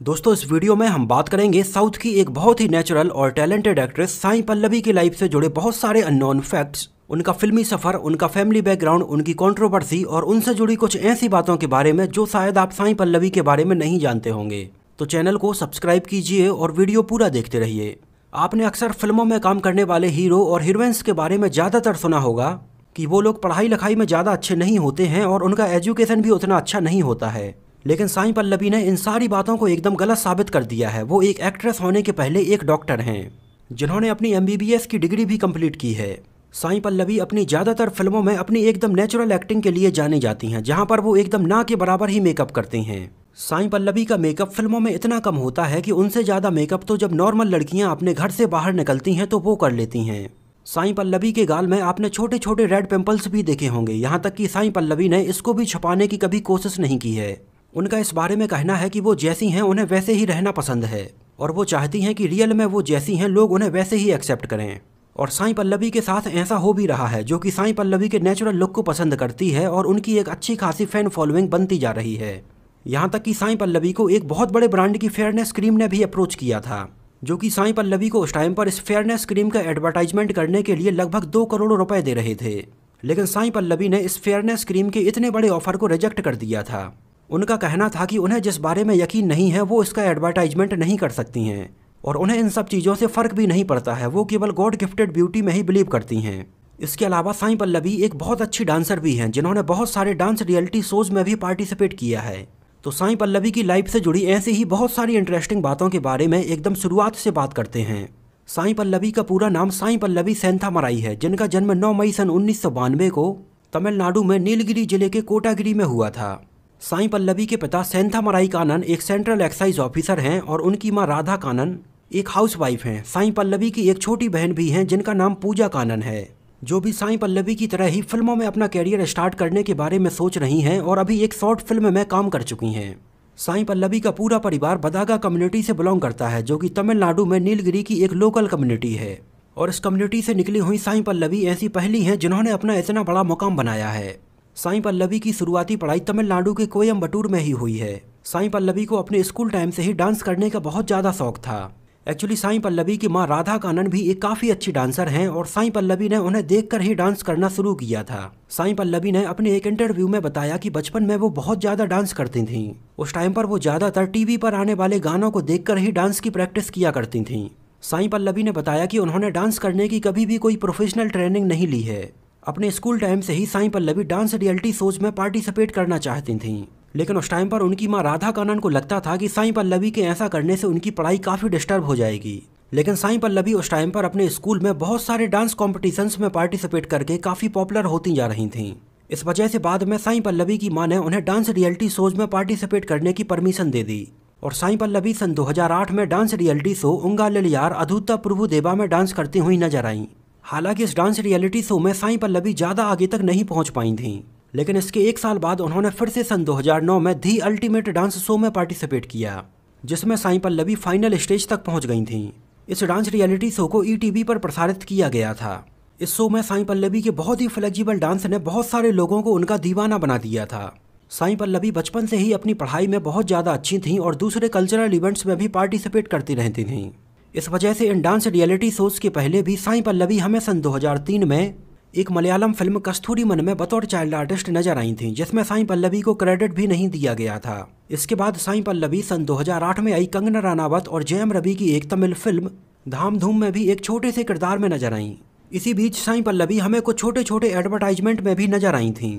दोस्तों इस वीडियो में हम बात करेंगे साउथ की एक बहुत ही नेचुरल और टैलेंटेड एक्ट्रेस साई पल्लवी की लाइफ से जुड़े बहुत सारे अननोन फैक्ट्स, उनका फिल्मी सफर, उनका फैमिली बैकग्राउंड, उनकी कंट्रोवर्सी और उनसे जुड़ी कुछ ऐसी बातों के बारे में जो शायद आप साई पल्लवी के बारे में नहीं जानते होंगे। तो चैनल को सब्सक्राइब कीजिए और वीडियो पूरा देखते रहिए। आपने अक्सर फिल्मों में काम करने वाले हीरो और हीरोइंस के बारे में ज़्यादातर सुना होगा कि वो लोग पढ़ाई लिखाई में ज़्यादा अच्छे नहीं होते हैं और उनका एजुकेशन भी उतना अच्छा नहीं होता है। लेकिन साई पल्लवी ने इन सारी बातों को एकदम गलत साबित कर दिया है। वो एक एक्ट्रेस होने के पहले एक डॉक्टर हैं जिन्होंने अपनी MBBS की डिग्री भी कंप्लीट की है। साई पल्लवी अपनी ज़्यादातर फिल्मों में अपनी एकदम नेचुरल एक्टिंग के लिए जानी जाती हैं, जहां पर वो एकदम ना के बराबर ही मेकअप करती हैं। साई पल्लवी का मेकअप फिल्मों में इतना कम होता है कि उनसे ज़्यादा मेकअप तो जब नॉर्मल लड़कियां अपने घर से बाहर निकलती हैं तो वो कर लेती हैं। साई पल्लवी के गाल में आपने छोटे छोटे रेड पिंपल्स भी देखे होंगे, यहाँ तक कि साई पल्लवी ने इसको भी छुपाने की कभी कोशिश नहीं की है। उनका इस बारे में कहना है कि वो जैसी हैं उन्हें वैसे ही रहना पसंद है और वो चाहती हैं कि रियल में वो जैसी हैं लोग उन्हें वैसे ही एक्सेप्ट करें। और साई पल्लवी के साथ ऐसा हो भी रहा है, जो कि साई पल्लवी के नेचुरल लुक को पसंद करती है और उनकी एक अच्छी खासी फैन फॉलोइंग बनती जा रही है। यहाँ तक कि साई पल्लवी को एक बहुत बड़े ब्रांड की फेयरनेस क्रीम ने भी अप्रोच किया था, जो कि साई पल्लवी को उस टाइम पर इस फेयरनेस क्रीम का एडवर्टाइजमेंट करने के लिए लगभग 2 करोड़ रुपए दे रहे थे। लेकिन साई पल्लवी ने इस फेयरनेस क्रीम के इतने बड़े ऑफर को रिजेक्ट कर दिया था। उनका कहना था कि उन्हें जिस बारे में यकीन नहीं है वो इसका एडवर्टाइजमेंट नहीं कर सकती हैं और उन्हें इन सब चीज़ों से फ़र्क भी नहीं पड़ता है। वो केवल गॉड गिफ्टेड ब्यूटी में ही बिलीव करती हैं। इसके अलावा साई पल्लवी एक बहुत अच्छी डांसर भी हैं, जिन्होंने बहुत सारे डांस रियलिटी शोज़ में भी पार्टिसिपेट किया है। तो साई पल्लवी की लाइफ से जुड़ी ऐसी ही बहुत सारी इंटरेस्टिंग बातों के बारे में एकदम शुरुआत से बात करते हैं। साई पल्लवी का पूरा नाम साई पल्लवी सेंथामराई है, जिनका जन्म 9 मई सन 1992 को तमिलनाडु में नीलगिरी जिले के कोटागिरी में हुआ था। साई पल्लवी के पिता सेंथामराई कानन एक सेंट्रल एक्साइज ऑफिसर हैं और उनकी मां राधा कानन एक हाउसवाइफ हैं। साई पल्लवी की एक छोटी बहन भी हैं जिनका नाम पूजा कानन है, जो भी साई पल्लवी की तरह ही फिल्मों में अपना कैरियर स्टार्ट करने के बारे में सोच रही हैं और अभी एक शॉर्ट फिल्म में काम कर चुकी हैं। साई पल्लवी का पूरा परिवार बदागा कम्युनिटी से बिलोंग करता है, जो कि तमिलनाडु में नीलगिरी की एक लोकल कम्युनिटी है। और इस कम्युनिटी से निकली हुई साई पल्लवी ऐसी पहली हैं जिन्होंने अपना इतना बड़ा मुकाम बनाया है। साई पल्लवी की शुरुआती पढ़ाई तमिलनाडु के कोयम्बटूर में ही हुई है। साई पल्लवी को अपने स्कूल टाइम से ही डांस करने का बहुत ज़्यादा शौक था। एक्चुअली साई पल्लवी की मां राधा कानन भी एक काफ़ी अच्छी डांसर हैं और साई पल्लवी ने उन्हें देखकर ही डांस करना शुरू किया था। साई पल्लवी ने अपने एक इंटरव्यू में बताया कि बचपन में वो बहुत ज़्यादा डांस करती थीं। उस टाइम पर वो ज़्यादातर टीवी पर आने वाले गानों को देखकर ही डांस की प्रैक्टिस किया करती थीं। साई पल्लवी ने बताया कि उन्होंने डांस करने की कभी भी कोई प्रोफेशनल ट्रेनिंग नहीं ली है। अपने स्कूल टाइम से ही Sai Pallavi dance reality shows में पार्टिसिपेट करना चाहती थीं, लेकिन उस टाइम पर उनकी मां राधा कानन को लगता था कि साई पल्लवी के ऐसा करने से उनकी पढ़ाई काफ़ी डिस्टर्ब हो जाएगी। लेकिन साई पल्लवी उस टाइम पर अपने स्कूल में बहुत सारे डांस कॉम्पिटिशन्स में पार्टिसिपेट करके काफ़ी पॉपुलर होती जा रही थीं। इस वजह से बाद में साई पल्लवी की मां ने उन्हें डांस रियलिटी शोज में पार्टिसिपेट करने की परमिशन दे दी और साई पल्लवी सन 2008 में डांस रियलिटी शो उंगा लिलयार अधूता प्रभु देवा में डांस करती हुई नजर आईं। हालांकि इस डांस रियलिटी शो में साई पल्लवी ज़्यादा आगे तक नहीं पहुंच पाई थीं, लेकिन इसके 1 साल बाद उन्होंने फिर से सन 2009 में दी अल्टीमेट डांस शो में पार्टिसिपेट किया, जिसमें साई पल्लवी फाइनल स्टेज तक पहुंच गई थीं। इस डांस रियलिटी शो को ETV पर प्रसारित किया गया था। इस शो में साई पल्लवी के बहुत ही फ्लेक्सिबल डांस ने बहुत सारे लोगों को उनका दीवाना बना दिया था। साई पल्लवी बचपन से ही अपनी पढ़ाई में बहुत ज़्यादा अच्छी थीं और दूसरे कल्चरल इवेंट्स में भी पार्टिसिपेट करती रहती थीं। इस वजह से इन डांस रियलिटी शोज के पहले भी साई पल्लवी हमें सन 2003 में एक मलयालम फिल्म कस्तूरीमन में बतौर चाइल्ड आर्टिस्ट नजर आई थीं, जिसमें साई पल्लवी को क्रेडिट भी नहीं दिया गया था। इसके बाद साई पल्लवी सन 2008 में आई कंगना रनावत और जयम रवि की एक तमिल फिल्म धाम धूम में भी एक छोटे से किरदार में नजर आईं। इसी बीच साई पल्लवी हमें कुछ छोटे छोटे एडवर्टाइजमेंट में भी नजर आई थीं।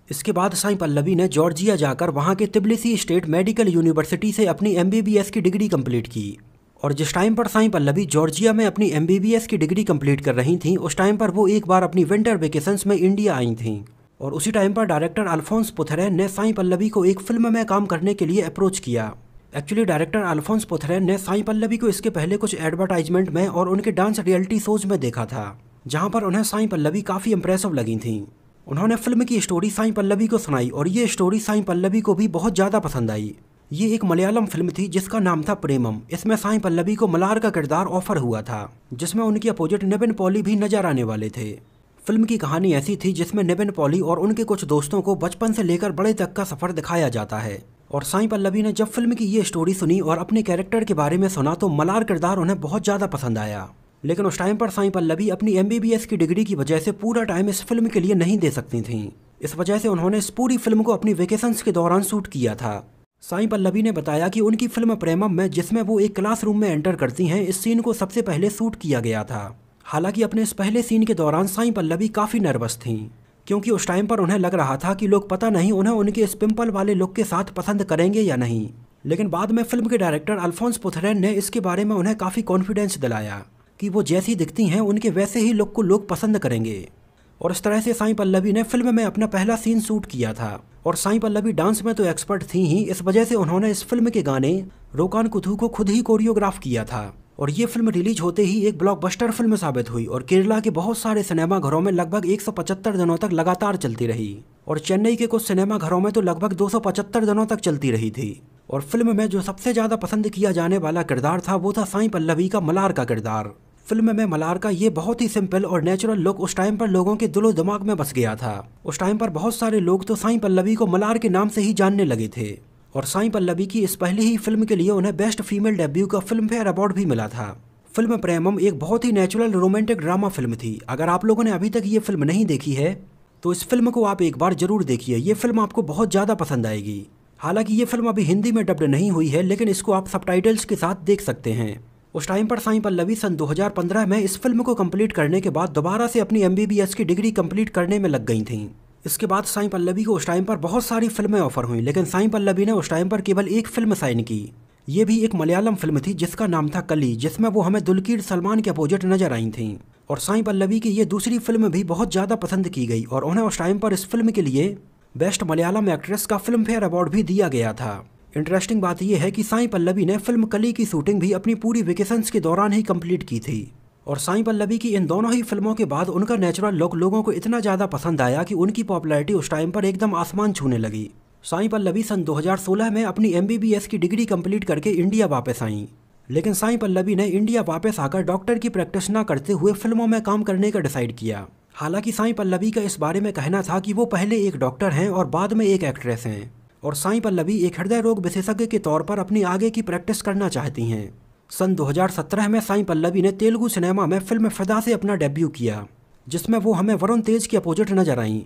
इसके बाद साई पल्लवी ने जॉर्जिया जाकर वहाँ के तिब्लिसी स्टेट मेडिकल यूनिवर्सिटी से अपनी MBBS की डिग्री कंप्लीट की। और जिस टाइम पर साई पल्लवी जॉर्जिया में अपनी MBBS की डिग्री कंप्लीट कर रही थीं, उस टाइम पर वो एक बार अपनी विंटर वेकेशंस में इंडिया आई थीं और उसी टाइम पर डायरेक्टर अल्फोंस पुथरेन ने साई पल्लवी को एक फिल्म में काम करने के लिए अप्रोच किया। एक्चुअली डायरेक्टर अल्फोंस पुथरेन ने साई पल्लवी को इसके पहले कुछ एडवर्टाइजमेंट में और उनके डांस रियलिटी शोज में देखा था, जहाँ पर उन्हें साई पल्लवी काफ़ी इंप्रेसिव लगी थी। उन्होंने फिल्म की स्टोरी साई पल्लवी को सुनाई और ये स्टोरी साई पल्लवी को भी बहुत ज़्यादा पसंद आई। ये एक मलयालम फिल्म थी जिसका नाम था प्रेमम। इसमें साई पल्लवी को मलार का किरदार ऑफर हुआ था, जिसमें उनकी अपोजिट निविन पॉली भी नजर आने वाले थे। फिल्म की कहानी ऐसी थी जिसमें निविन पॉली और उनके कुछ दोस्तों को बचपन से लेकर बड़े तक का सफर दिखाया जाता है और साईं पल्लवी ने जब फिल्म की ये स्टोरी सुनी और अपने कैरेक्टर के बारे में सुना तो मलार किरदार उन्हें बहुत ज़्यादा पसंद आया। लेकिन उस टाइम पर साईं पल्लवी अपनी MBBS की डिग्री की वजह से पूरा टाइम इस फिल्म के लिए नहीं दे सकती थीं। इस वजह से उन्होंने इस पूरी फिल्म को अपनी वेकेशंस के दौरान शूट किया था। साईं पल्लवी ने बताया कि उनकी फिल्म प्रेमम में जिसमें वो एक क्लासरूम में एंटर करती हैं, इस सीन को सबसे पहले शूट किया गया था। हालांकि अपने इस पहले सीन के दौरान साईं पल्लवी काफ़ी नर्वस थीं, क्योंकि उस टाइम पर उन्हें लग रहा था कि लोग पता नहीं उन्हें उनके इस पिंपल वाले लुक के साथ पसंद करेंगे या नहीं। लेकिन बाद में फिल्म के डायरेक्टर अल्फोंस पुथरेन ने इसके बारे में उन्हें काफ़ी कॉन्फिडेंस दिलाया कि वो जैसी दिखती हैं उनके वैसे ही लुक को लोग पसंद करेंगे। और इस तरह से साईं पल्लवी ने फिल्म में अपना पहला सीन शूट किया था। और साईं पल्लवी डांस में तो एक्सपर्ट थी ही, इस वजह से उन्होंने इस फिल्म के गाने रोकान कुथू को खुद ही कोरियोग्राफ किया था। और ये फिल्म रिलीज होते ही एक ब्लॉकबस्टर फिल्म साबित हुई और केरला के बहुत सारे सिनेमा घरों में लगभग 175 दिनों तक लगातार चलती रही। और चेन्नई के कुछ सिनेमा घरों में तो लगभग 275 दिनों तक चलती रही थी। और फिल्म में जो सबसे ज़्यादा पसंद किया जाने वाला किरदार था वो था साईं पल्लवी का मलार का किरदार। फिल्म में मलार का ये बहुत ही सिंपल और नेचुरल लुक उस टाइम पर लोगों के दिलो दिमाग में बस गया था। उस टाइम पर बहुत सारे लोग तो साईं पल्लवी को मलार के नाम से ही जानने लगे थे। और साईं पल्लवी की इस पहली ही फिल्म के लिए उन्हें बेस्ट फीमेल डेब्यू का फिल्म फेयर अवार्ड भी मिला था। फिल्म प्रेमम एक बहुत ही नेचुरल रोमांटिक ड्रामा फिल्म थी। अगर आप लोगों ने अभी तक ये फिल्म नहीं देखी है तो इस फिल्म को आप एक बार जरूर देखिए, ये फिल्म आपको बहुत ज़्यादा पसंद आएगी। हालांकि ये फिल्म अभी हिंदी में डब्ड नहीं हुई है, लेकिन इसको आप सबटाइटल्स के साथ देख सकते हैं। उस टाइम पर साईं पल्लवी सन 2015 में इस फिल्म को कंप्लीट करने के बाद दोबारा से अपनी MBBS की डिग्री कंप्लीट करने में लग गई थीं। इसके बाद साईं पल्लवी को उस टाइम पर बहुत सारी फिल्में ऑफर हुई, लेकिन साईं पल्लवी ने उस टाइम पर केवल एक फिल्म साइन की। ये भी एक मलयालम फिल्म थी जिसका नाम था कली, जिसमें वो हमें दुलकीर सलमान के अपोजिट नजर आई थीं। और साईं पल्लवी की ये दूसरी फिल्म भी बहुत ज़्यादा पसंद की गई और उन्हें उस टाइम पर इस फिल्म के लिए बेस्ट मलयालम एक्ट्रेस का फिल्म फेयर अवार्ड भी दिया गया था। इंटरेस्टिंग बात यह है कि साईं पल्लवी ने फिल्म कली की शूटिंग भी अपनी पूरी वेकेशंस के दौरान ही कंप्लीट की थी। और साईं पल्लवी की इन दोनों ही फिल्मों के बाद उनका नेचुरल लुक लोगों को इतना ज़्यादा पसंद आया कि उनकी पॉपुलैरिटी उस टाइम पर एकदम आसमान छूने लगी। साईं पल्लवी सन 2016 में अपनी MBBS की डिग्री कंप्लीट करके इंडिया वापस आईं। लेकिन साईं पल्लवी ने इंडिया वापस आकर डॉक्टर की प्रैक्टिस न करते हुए फिल्मों में काम करने का डिसाइड किया। हालांकि साईं पल्लवी का इस बारे में कहना था कि वो पहले एक डॉक्टर हैं और बाद में एक एक्ट्रेस हैं। और साईं पल्लवी एक हृदय रोग विशेषज्ञ के तौर पर अपनी आगे की प्रैक्टिस करना चाहती हैं। सन 2017 में साईं पल्लवी ने तेलुगु सिनेमा में फिल्म फिदा से अपना डेब्यू किया, जिसमें वो हमें वरुण तेज के अपोजिट नजर आईं।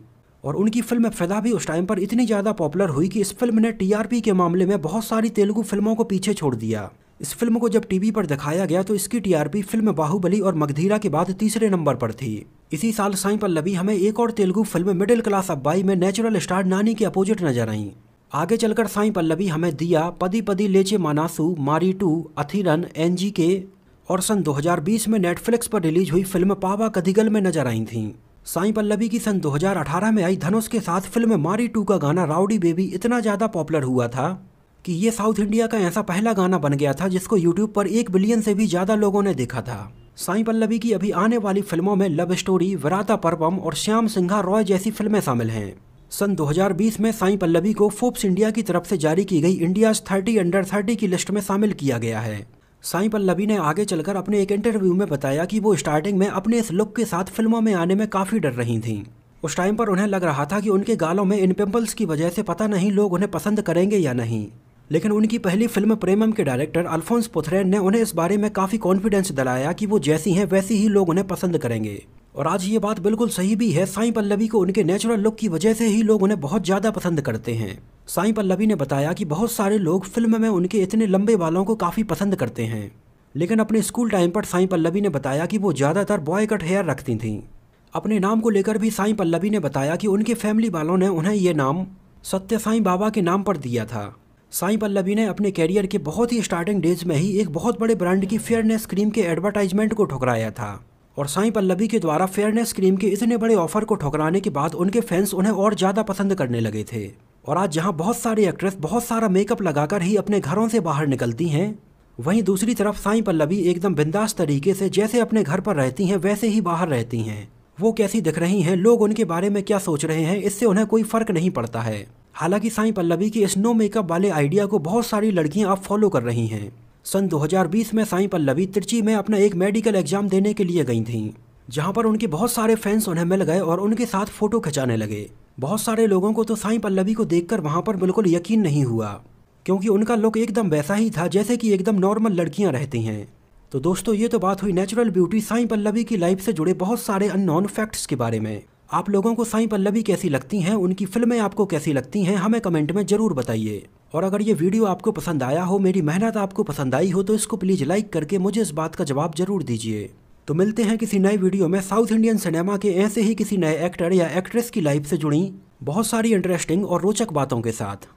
और उनकी फिल्म फिदा भी उस टाइम पर इतनी ज़्यादा पॉपुलर हुई कि इस फिल्म ने TRP के मामले में बहुत सारी तेलुगु फिल्मों को पीछे छोड़ दिया। इस फिल्म को जब टीवी पर दिखाया गया तो इसकी TRP फिल्म बाहुबली और मगधीरा के बाद तीसरे नंबर पर थी। इसी साल साईं पल्लवी हमें एक और तेलुगु फिल्म मिडिल क्लास अब्बाई में नेचुरल स्टार नानी के अपोजिट नजर आईं। आगे चलकर साईं पल्लवी हमें दिया, पदी पदी लेचे मानासू, मारी 2, अथिरन, NGK और सन 2020 में नेटफ्लिक्स पर रिलीज हुई फिल्म पावा कदिगल में नजर आई थीं। साईं पल्लवी की सन 2018 में आई धनुष के साथ फिल्म मारी 2 का गाना राउडी बेबी इतना ज़्यादा पॉपुलर हुआ था कि ये साउथ इंडिया का ऐसा पहला गाना बन गया था जिसको यूट्यूब पर 1 बिलियन से भी ज़्यादा लोगों ने देखा था। साईं पल्लवी की अभी आने वाली फिल्मों में लव स्टोरी, विराता पर्वम और श्याम सिंघा रॉय जैसी फिल्में शामिल हैं। सन 2020 में साईं पल्लवी को फोर्ब्स इंडिया की तरफ से जारी की गई इंडियाज़ 30 अंडर 30 की लिस्ट में शामिल किया गया है। साईं पल्लवी ने आगे चलकर अपने एक इंटरव्यू में बताया कि वो स्टार्टिंग में अपने इस लुक के साथ फिल्मों में आने में काफ़ी डर रही थीं। उस टाइम पर उन्हें लग रहा था कि उनके गालों में इन पिंपल्स की वजह से पता नहीं लोग उन्हें पसंद करेंगे या नहीं। लेकिन उनकी पहली फिल्म प्रेमम के डायरेक्टर अल्फोंस पुथरेन ने उन्हें इस बारे में काफ़ी कॉन्फिडेंस दिलाया कि वो जैसी हैं वैसी ही लोग उन्हें पसंद करेंगे। और आज ये बात बिल्कुल सही भी है। साईं पल्लवी को उनके नेचुरल लुक की वजह से ही लोग उन्हें बहुत ज़्यादा पसंद करते हैं। साईं पल्लवी ने बताया कि बहुत सारे लोग फिल्म में उनके इतने लंबे बालों को काफ़ी पसंद करते हैं, लेकिन अपने स्कूल टाइम पर साईं पल्लवी ने बताया कि वो ज़्यादातर बॉय कट हेयर रखती थीं। अपने नाम को लेकर भी साईं पल्लवी ने बताया कि उनके फैमिली वालों ने उन्हें ये नाम सत्य साईं बाबा के नाम पर दिया था। साईं पल्लवी ने अपने कैरियर के बहुत ही स्टार्टिंग डेज में ही एक बहुत बड़े ब्रांड की फेयरनेस क्रीम के एडवर्टाइजमेंट को ठुकराया था। और साईं पल्लवी के द्वारा फेयरनेस क्रीम के इतने बड़े ऑफर को ठुकराने के बाद उनके फैंस उन्हें और ज़्यादा पसंद करने लगे थे। और आज जहां बहुत सारी एक्ट्रेस बहुत सारा मेकअप लगाकर ही अपने घरों से बाहर निकलती हैं, वहीं दूसरी तरफ साईं पल्लवी एकदम बिंदास तरीके से जैसे अपने घर पर रहती हैं वैसे ही बाहर रहती हैं। वो कैसी दिख रही हैं, लोग उनके बारे में क्या सोच रहे हैं, इससे उन्हें कोई फ़र्क नहीं पड़ता है। हालांकि साईं पल्लवी की इस नो मेकअप वाले आइडिया को बहुत सारी लड़कियां अब फॉलो कर रही हैं। सन 2020 में साईं पल्लवी तिरची में अपना एक मेडिकल एग्जाम देने के लिए गई थीं, जहां पर उनके बहुत सारे फैंस उन्हें मिल गए और उनके साथ फ़ोटो खिंचाने लगे। बहुत सारे लोगों को तो साईं पल्लवी को देखकर वहां पर बिल्कुल यकीन नहीं हुआ। क्योंकि उनका लुक एकदम वैसा ही था जैसे कि एकदम नॉर्मल लड़कियां रहती हैं। तो दोस्तों ये तो बात हुई नेचुरल ब्यूटी साई पल्लवी की लाइफ से जुड़े बहुत सारे अननोन फैक्ट्स के बारे में। आप लोगों को साई पल्लवी कैसी लगती हैं, उनकी फिल्में आपको कैसी लगती हैं, हमें कमेंट में जरूर बताइए। और अगर ये वीडियो आपको पसंद आया हो, मेरी मेहनत आपको पसंद आई हो, तो इसको प्लीज लाइक करके मुझे इस बात का जवाब जरूर दीजिए। तो मिलते हैं किसी नए वीडियो में साउथ इंडियन सिनेमा के ऐसे ही किसी नए एक्टर या एक्ट्रेस की लाइफ से जुड़ी बहुत सारी इंटरेस्टिंग और रोचक बातों के साथ।